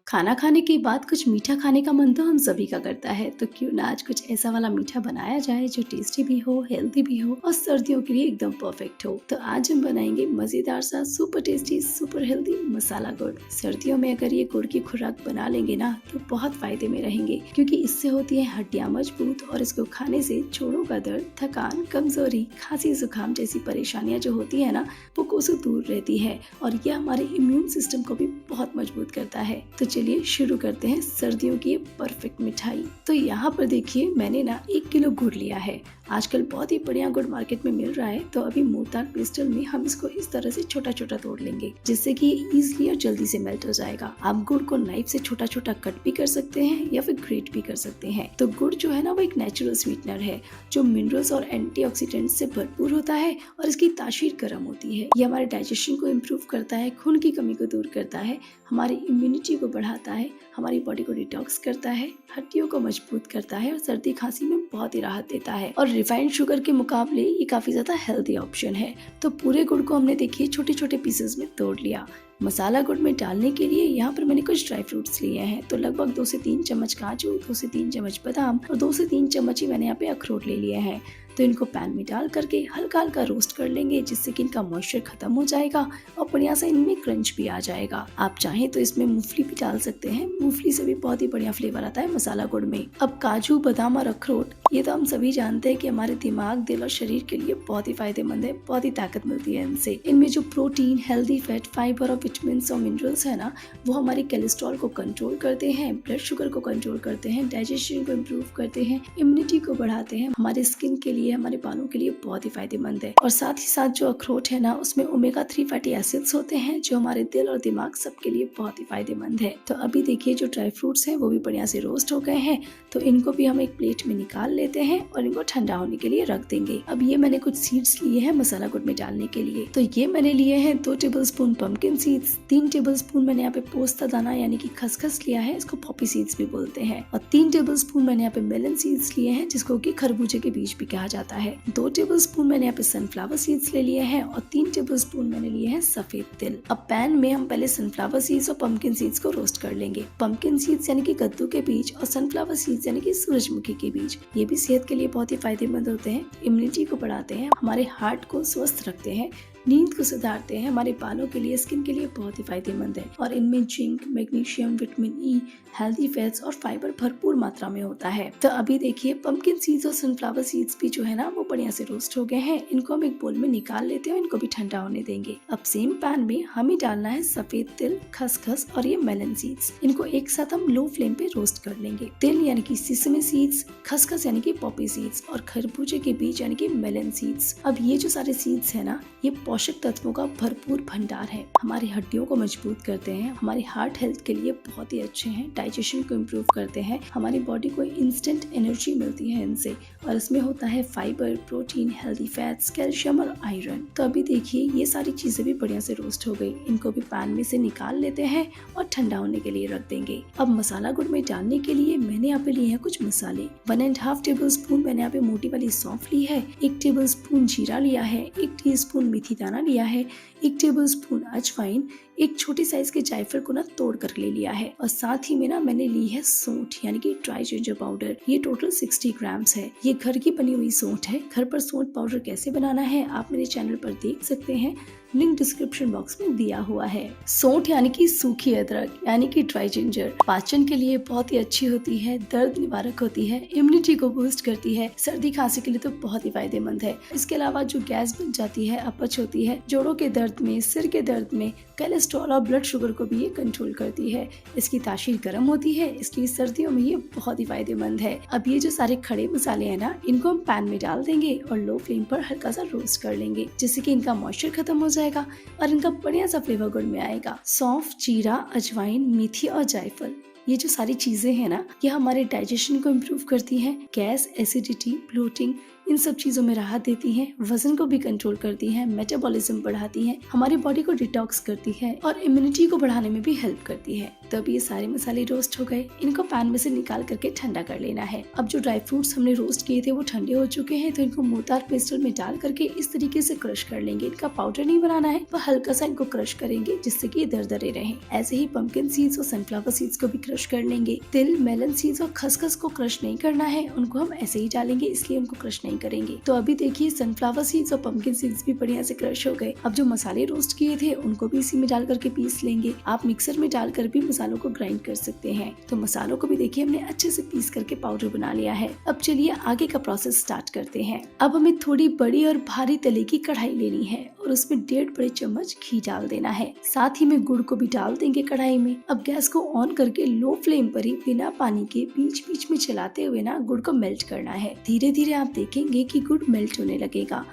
खाना खाने के बाद कुछ मीठा खाने का मन तो हम सभी का करता है, तो क्यों ना आज कुछ ऐसा वाला मीठा बनाया जाए जो टेस्टी भी हो, हेल्दी भी हो और सर्दियों के लिए एकदम परफेक्ट हो। तो आज हम बनाएंगे मजेदार सा सुपर टेस्टी सुपर हेल्दी मसाला गुड़। सर्दियों में अगर ये गुड़ की खुराक बना लेंगे ना तो बहुत फायदे में रहेंगे, क्योंकि इससे होती है हड्डियां मजबूत और इसको खाने से जोड़ों का दर्द, थकान, कमजोरी, खांसी, जुकाम जैसी परेशानियां जो होती है ना वो कोसों दूर रहती है और यह हमारे इम्यून सिस्टम को भी बहुत मजबूत करता है। तो चलिए शुरू करते हैं सर्दियों की परफेक्ट मिठाई। तो यहाँ पर देखिए मैंने ना 1 किलो गुड़ लिया है। आजकल बहुत ही बढ़िया गुड़ मार्केट में मिल रहा है, तो अभी मोर्टार पेस्टल में हम इसको इस तरह से छोटा छोटा तोड़ लेंगे, जिससे कि इजीली और जल्दी से मेल्ट हो जाएगा। आप गुड़ को नाइफ से छोटा छोटा कट भी कर सकते हैं या फिर ग्रेट भी कर सकते हैं। तो गुड़ जो है ना वो एक नेचुरल स्वीटनर है जो मिनरल्स और एंटीऑक्सीडेंट्स से भरपूर होता है और इसकी तासीर गर्म होती है। ये हमारे डाइजेशन को इम्प्रूव करता है, खून की कमी को दूर करता है, हमारी इम्यूनिटी को बढ़ाता है, हमारी बॉडी को डिटॉक्स करता है, हड्डियों को मजबूत करता है और सर्दी खांसी में बहुत ही राहत देता है। और रिफाइंड शुगर के मुकाबले ये काफी ज्यादा हेल्दी ऑप्शन है। तो पूरे गुड़ को हमने देखिए छोटे छोटे पीसेस में तोड़ लिया। मसाला गुड़ में डालने के लिए यहाँ पर मैंने कुछ ड्राई फ्रूट्स लिए हैं। तो लगभग 2 से 3 चम्मच काजू, 2 से 3 चम्मच बादाम और 2 से 3 चम्मच ही मैंने यहाँ पे अखरोट ले लिए हैं। तो इनको पैन में डाल करके हल्का हल्का रोस्ट कर लेंगे, जिससे कि इनका मॉइस्चर खत्म हो जाएगा और बढ़िया सा इनमें क्रंच भी आ जाएगा। आप चाहें तो इसमें मूंगफली भी डाल सकते हैं, मूंगफली से भी बहुत ही बढ़िया फ्लेवर आता है मसाला गुड़ में। अब काजू, बादाम और अखरोट ये तो हम सभी जानते हैं कि हमारे दिमाग, दिल और शरीर के लिए बहुत ही फायदेमंद है, बहुत ही ताकत मिलती है इनसे। इनमें जो प्रोटीन, हेल्दी फैट, फाइबर और विटामिन और मिनरल्स है ना वो हमारे कोलेस्ट्रॉल को कंट्रोल करते हैं, ब्लड शुगर को कंट्रोल करते हैं, डाइजेशन को इम्प्रूव करते हैं, इम्यूनिटी को बढ़ाते हैं, हमारे स्किन के लिए, हमारे बालों के लिए बहुत ही फायदेमंद है। और साथ ही साथ जो अखरोट है ना उसमें ओमेगा 3 फैटी एसिड्स होते हैं जो हमारे दिल और दिमाग सबके लिए बहुत ही फायदेमंद है। तो अभी देखिए जो ड्राई फ्रूट्स हैं वो भी बढ़िया से रोस्ट हो गए हैं, तो इनको भी हम एक प्लेट में निकाल लेते हैं और इनको ठंडा होने के लिए रख देंगे। अब ये मैंने कुछ सीड्स लिए हैं मसाला गुड़ में डालने के लिए। तो ये मैंने लिए हैं 2 टेबलस्पून पंपकिन सीड्स, 3 टेबलस्पून मैंने यहाँ पे पोस्ता दाना यानी कि खसखस लिया है, इसको पॉपी सीड्स भी बोलते हैं, और 3 टेबलस्पून मैंने यहाँ पे मेलन सीड्स लिए हैं जिसको कि खरबूजे के बीज भी कहा जाता है। 2 टेबलस्पून मैंने यहाँ पे सनफ्लावर सीड्स ले लिए हैं और 3 टेबलस्पून मैंने लिए हैं सफेद तिल। अब पैन में हम पहले सनफ्लावर सीड्स और पंपकिन सीड्स को रोस्ट कर लेंगे। पंपकिन सीड्स यानी कि कद्दू के बीज और सनफ्लावर सीड्स यानी कि सूरजमुखी के बीज, ये भी सेहत के लिए बहुत ही फायदेमंद होते हैं, इम्यूनिटी को बढ़ाते हैं, हमारे हार्ट को स्वस्थ रखते हैं, नींद को सुधारते हैं, हमारे बालों के लिए, स्किन के लिए बहुत ही फायदेमंद है। और इनमें zinc, magnesium, vitamin E, healthy fats और फाइबर भरपूर मात्रा में होता है। तो अभी देखिए पंपकिन सीड्स और सनफ्लावर सीड्स भी जो है ना वो बढ़िया से रोस्ट हो गए हैं। इनको हम एक बोल में निकाल लेते हैं, इनको भी ठंडा होने देंगे। अब सेम पैन में हमें डालना है सफेद तिल, खसखस और ये मेलन सीड्स। इनको एक साथ हम लो फ्लेम पे रोस्ट कर लेंगे। तिल यानी कि सिसमी सीड्स, खसखस यानी कि पॉपी सीड्स और खरबूजे के बीज यानी कि मेलन सीड्स। अब ये जो सारे सीड्स है ना ये पोषक तत्वों का भरपूर भंडार है, हमारी हड्डियों को मजबूत करते हैं, हमारी हार्ट हेल्थ के लिए बहुत ही अच्छे हैं, डाइजेशन को इम्प्रूव करते हैं, हमारी बॉडी को इंस्टेंट एनर्जी मिलती है इनसे। और इसमें होता है fibre, protein, healthy fats, calcium और आयरन। तो अभी देखिए ये सारी चीजें भी बढ़िया से रोस्ट हो गई, इनको भी पैन में से निकाल लेते हैं और ठंडा होने के लिए रख देंगे। अब मसाला गुड़ में डालने के लिए मैंने यहाँ पे लिए हैं कुछ मसाले। 1.5 टेबलस्पून मैंने यहाँ पे मोटी वाली सौंफ ली है, 1 टेबलस्पून जीरा लिया है, 1 टीस्पून मेथी दाना लिया है, 1 टेबलस्पून अजवाइन, एक छोटी साइज के जायफल को ना तोड़ कर ले लिया है, और साथ ही में ना मैंने ली है सौंठ यानी कि ड्राई जिंजर पाउडर। ये टोटल 60 ग्राम्स है। ये घर की बनी हुई सौंठ है। घर पर सौंठ पाउडर कैसे बनाना है आप मेरे चैनल पर देख सकते हैं, लिंक डिस्क्रिप्शन बॉक्स में दिया हुआ है। सौंठ यानी कि सूखी अदरक यानी कि ड्राई जिंजर पाचन के लिए बहुत ही अच्छी होती है, दर्द निवारक होती है, इम्यूनिटी को बूस्ट करती है, सर्दी खांसी के लिए तो बहुत ही फायदेमंद है। इसके अलावा जो गैस बन जाती है, अपच होती है, जोड़ों के दर्द में, सिर के दर्द में, कोलेस्ट्रॉल और ब्लड शुगर को भी ये कंट्रोल करती है। इसकी तासीर गर्म होती है, इसलिए सर्दियों में ये बहुत ही फायदेमंद है। अब ये जो सारे खड़े मसाले हैं ना इनको हम पैन में डाल देंगे और लो फ्लेम पर हल्का सा रोस्ट कर लेंगे, जिससे कि इनका मॉइस्चर खत्म हो जाएगा और इनका बढ़िया सा फ्लेवर गुड़ में आएगा। सौंफ, जीरा, अजवाइन, मेथी और जायफल ये जो सारी चीजें हैं ना, ये हमारे डाइजेशन को इम्प्रूव करती हैं, गैस, एसिडिटी, ब्लोटिंग, इन सब चीजों में राहत देती हैं, वजन को भी कंट्रोल करती हैं, मेटाबॉलिज्म बढ़ाती हैं, हमारी बॉडी को डिटॉक्स करती है और इम्यूनिटी को बढ़ाने में भी हेल्प करती है। तो अब ये सारे मसाले रोस्ट हो गए, इनको पैन में से निकाल करके ठंडा कर लेना है। अब जो ड्राई फ्रूट्स हमने रोस्ट किए थे वो ठंडे हो चुके हैं, तो इनको मोर्टार पेस्टल में डाल करके इस तरीके से क्रश कर लेंगे। इनका पाउडर नहीं बनाना है, पर हल्का सा इनको क्रश करेंगे जिससे कि दरदरे रहे। ऐसे ही पंपकिन सीड्स और सनफ्लावर सीड्स को भी क्रश कर लेंगे। तिल, मेलन सीड्स और खसखस को क्रश नहीं करना है, उनको हम ऐसे ही डालेंगे, इसलिए उनको क्रश नहीं करेंगे। तो अभी देखिए सनफ्लावर सीड्स और पंपकिन सीड्स भी बढ़िया से क्रश हो गए। अब जो मसाले रोस्ट किए थे उनको भी इसी में डाल करके पीस लेंगे। आप मिक्सर में डालकर भी मसालों को ग्राइंड कर सकते हैं। तो मसालों को भी देखिए हमने अच्छे से पीस करके पाउडर बना लिया है। अब चलिए आगे का प्रोसेस स्टार्ट करते हैं। अब हमें थोड़ी बड़ी और भारी तले की कढ़ाई लेनी है और उसमें 1.5 बड़े चम्मच घी डाल देना है। साथ ही में गुड़ को भी डाल देंगे कढ़ाई में। अब गैस को ऑन करके लो फ्लेम पर ही बिना पानी के बीच बीच में चलाते हुए ना गुड़ को मेल्ट करना है। धीरे धीरे आप देखेंगे कि गुड़ मेल्ट होने लगेगा।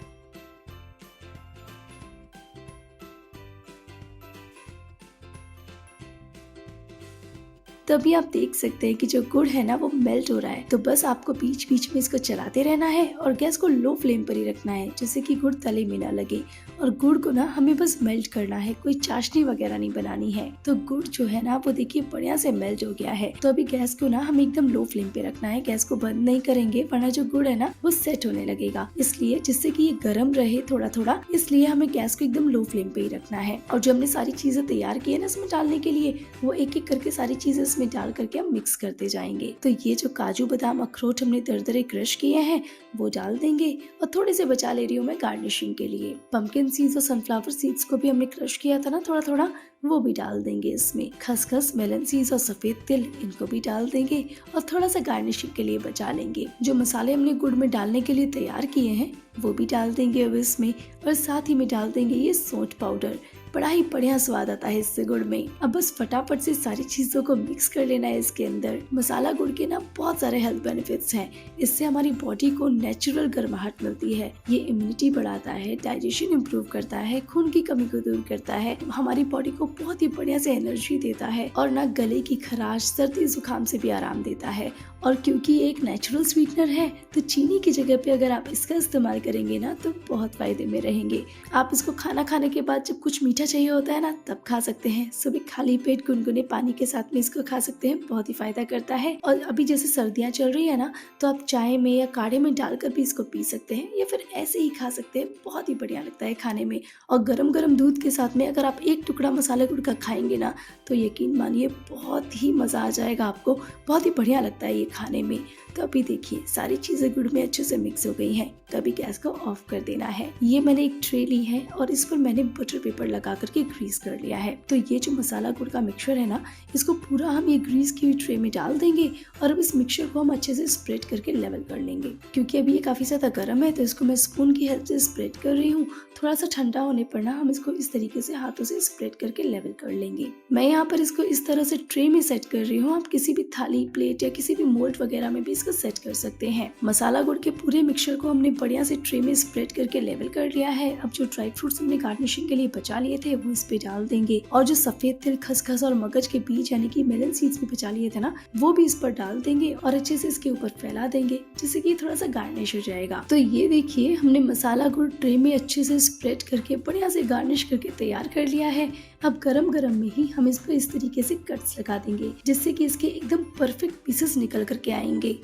तभी आप देख सकते हैं कि जो गुड़ है ना वो मेल्ट हो रहा है। तो बस आपको बीच बीच में इसको चलाते रहना है और गैस को लो फ्लेम पर ही रखना है, जिससे कि गुड़ तले में ना लगे। और गुड़ को ना हमें बस मेल्ट करना है, कोई चाशनी वगैरह नहीं बनानी है। तो गुड़ जो है ना वो देखिए बढ़िया से मेल्ट हो गया है। तो अभी गैस को ना हमें एकदम लो फ्लेम पे रखना है, गैस को बंद नहीं करेंगे वरना जो गुड़ है ना वो सेट होने लगेगा। इसलिए जिससे कि ये गर्म रहे थोड़ा थोड़ा, इसलिए हमें गैस को एकदम लो फ्लेम पे ही रखना है। और जो हमने सारी चीजें तैयार की है ना इसमें डालने के लिए, वो एक एक करके सारी चीजें में डाल करके हम मिक्स करते जाएंगे। तो ये जो काजू बादाम अखरोट हमने दरदरे क्रश किए हैं वो डाल देंगे और थोड़े से बचा ले रही हूँ मैं गार्निशिंग के लिए। पंपकिन सीड्स और सनफ्लावर सीड्स को भी हमने क्रश किया था ना थोड़ा थोड़ा, वो भी डाल देंगे इसमें। खसखस, मेलन सीड्स और सफेद तिल, इनको भी डाल देंगे और थोड़ा सा गार्निशिंग के लिए बचा लेंगे। जो मसाले हमने गुड़ में डालने के लिए तैयार किए हैं वो भी डाल देंगे अब इसमें। और साथ ही में डाल देंगे ये सौंठ पाउडर। बड़ा ही बढ़िया स्वाद आता है इससे गुड़ में। अब बस फटाफट से सारी चीजों को मिक्स कर लेना है इसके अंदर। मसाला गुड़ के ना बहुत सारे हेल्थ बेनिफिट्स हैं। इससे हमारी बॉडी को नेचुरल गर्माहट मिलती है, ये इम्यूनिटी बढ़ाता है, डाइजेशन इम्प्रूव करता है, खून की कमी को दूर करता है, हमारी बॉडी को बहुत ही बढ़िया से एनर्जी देता है और ना गले की खराश, सर्दी जुकाम से भी आराम देता है। और क्योंकि ये एक नेचुरल स्वीटनर है तो चीनी की जगह पे अगर आप इसका इस्तेमाल करेंगे ना तो बहुत फायदे में रहेंगे। आप इसको खाना खाने के बाद जब कुछ मीठा चाहिए होता है ना तब खा सकते हैं। सुबह खाली पेट गुनगुने पानी के साथ में इसको खा सकते हैं, बहुत ही फायदा करता है। और अभी जैसे सर्दियाँ चल रही है ना तो आप चाय में या काढ़े में डालकर भी इसको पी सकते हैं या फिर ऐसे ही खा सकते हैं, बहुत ही बढ़िया लगता है खाने में। और गरम गरम दूध के साथ में अगर आप एक टुकड़ा मसाला गुड़ का खाएंगे ना तो यकीन मानिए बहुत ही मजा आ जाएगा आपको, बहुत ही बढ़िया लगता है ये खाने में। तो अभी देखिए सारी चीजें गुड़ में अच्छे से मिक्स हो गई हैं। तो अभी गैस को ऑफ कर देना है। ये मैंने एक ट्रे ली है और इस पर मैंने बटर पेपर लगा करके ग्रीस कर लिया है। तो ये जो मसाला गुड़ का मिक्सचर है ना, इसको पूरा हम ये ग्रीस की हुई ट्रे में डाल देंगे और अब इस मिक्सचर को हम अच्छे से स्प्रेड करके लेवल कर लेंगे। क्योंकि अभी ये काफी ज्यादा गर्म है तो इसको मैं स्पून की हेल्प से स्प्रेड कर रही हूँ। थोड़ा सा ठंडा होने पर ना हम इसको इस तरीके से हाथों से स्प्रेड करके लेवल कर लेंगे। मैं यहाँ पर इसको इस तरह से ट्रे में सेट कर रही हूँ, आप किसी भी थाली, प्लेट या किसी भी मोल्ड वगैरह में भी इसको सेट कर सकते हैं। मसाला गुड़ के पूरे मिक्सचर को हमने बढ़िया से ट्रे में स्प्रेड करके लेवल कर लिया है। अब जो ड्राई फ्रूट्स हमने गार्निशिंग के लिए बचा लिए थे वो इस पे डाल देंगे और जो सफेद तिल, खसखस और मगज के बीज यानी कि मेलन सीड्स भी बचा लिए थे ना वो भी इस पर डाल देंगे और अच्छे से इसके ऊपर फैला देंगे जिससे कि थोड़ा सा गार्निश हो जाएगा। तो ये देखिए हमने मसाला गुड़ ट्रे में अच्छे से स्प्रेड करके बढ़िया से गार्निश करके तैयार कर लिया है। अब गरम गरम में ही हम इसको इस तरीके से कट्स लगा देंगे जिससे कि इसके एकदम परफेक्ट पीसेस निकल करके आएंगे।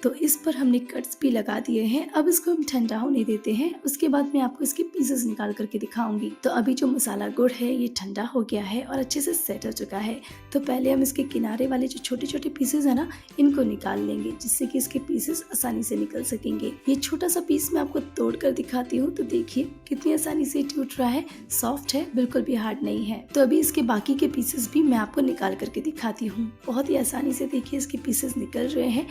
तो इस पर हमने कट्स भी लगा दिए हैं। अब इसको हम ठंडा होने देते हैं, उसके बाद मैं आपको इसके पीसेस निकाल करके दिखाऊंगी। तो अभी जो मसाला गुड़ है ये ठंडा हो गया है और अच्छे से सेट हो चुका है। तो पहले हम इसके किनारे वाले जो छोटे छोटे पीसेस है ना इनको निकाल लेंगे जिससे कि इसके पीसेस आसानी से निकल सकेंगे। ये छोटा सा पीस मैं आपको तोड़ कर दिखाती हूँ। तो देखिए कितनी आसानी से टूट रहा है, सॉफ्ट है, बिल्कुल भी हार्ड नहीं है। तो अभी इसके बाकी के पीसेस भी मैं आपको निकाल करके दिखाती हूँ। बहुत ही आसानी से देखिए इसके पीसेस निकल रहे हैं।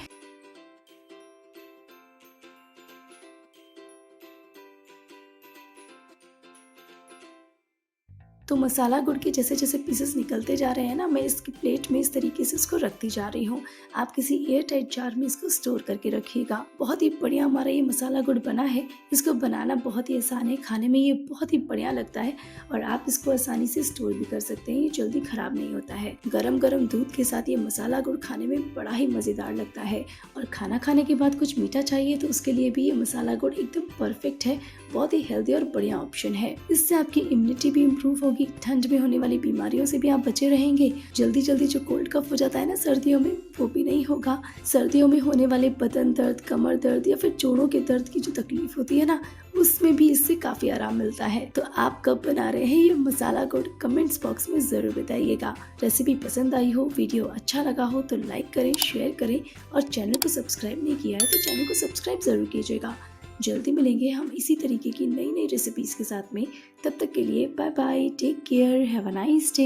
तो मसाला गुड़ के जैसे जैसे पीसेस निकलते जा रहे हैं ना, मैं इसकी प्लेट में इस तरीके से इसको रखती जा रही हूँ। आप किसी एयर टाइट जार में इसको स्टोर करके रखिएगा। बहुत ही बढ़िया हमारा ये मसाला गुड़ बना है। इसको बनाना बहुत ही आसान है, खाने में ये बहुत ही बढ़िया लगता है और आप इसको आसानी से स्टोर भी कर सकते हैं। ये जल्दी खराब नहीं होता है। गरम गरम दूध के साथ ये मसाला गुड़ खाने में बड़ा ही मजेदार लगता है। और खाना खाने के बाद कुछ मीठा चाहिए तो उसके लिए भी ये मसाला गुड़ एकदम परफेक्ट है। बहुत ही हेल्दी और बढ़िया ऑप्शन है। इससे आपकी इम्यूनिटी भी इम्प्रूव होगी, ठंड में होने वाली बीमारियों से भी आप बचे रहेंगे। जल्दी जल्दी जो कोल्ड कफ हो जाता है ना सर्दियों में, वो भी नहीं होगा। सर्दियों में होने वाले बदन दर्द, कमर दर्द या फिर जोड़ों के दर्द की जो तकलीफ होती है ना, उसमें भी इससे काफी आराम मिलता है। तो आप कब बना रहे हैं ये मसाला गुड़, कमेंट्स बॉक्स में जरूर बताइएगा। रेसिपी पसंद आई हो, वीडियो अच्छा लगा हो तो लाइक करें, शेयर करें और चैनल को सब्सक्राइब नहीं किया है तो चैनल को सब्सक्राइब जरूर कीजिएगा। जल्दी मिलेंगे हम इसी तरीके की नई नई रेसिपीज के साथ में। तब तक के लिए bye bye, take care, have a nice day.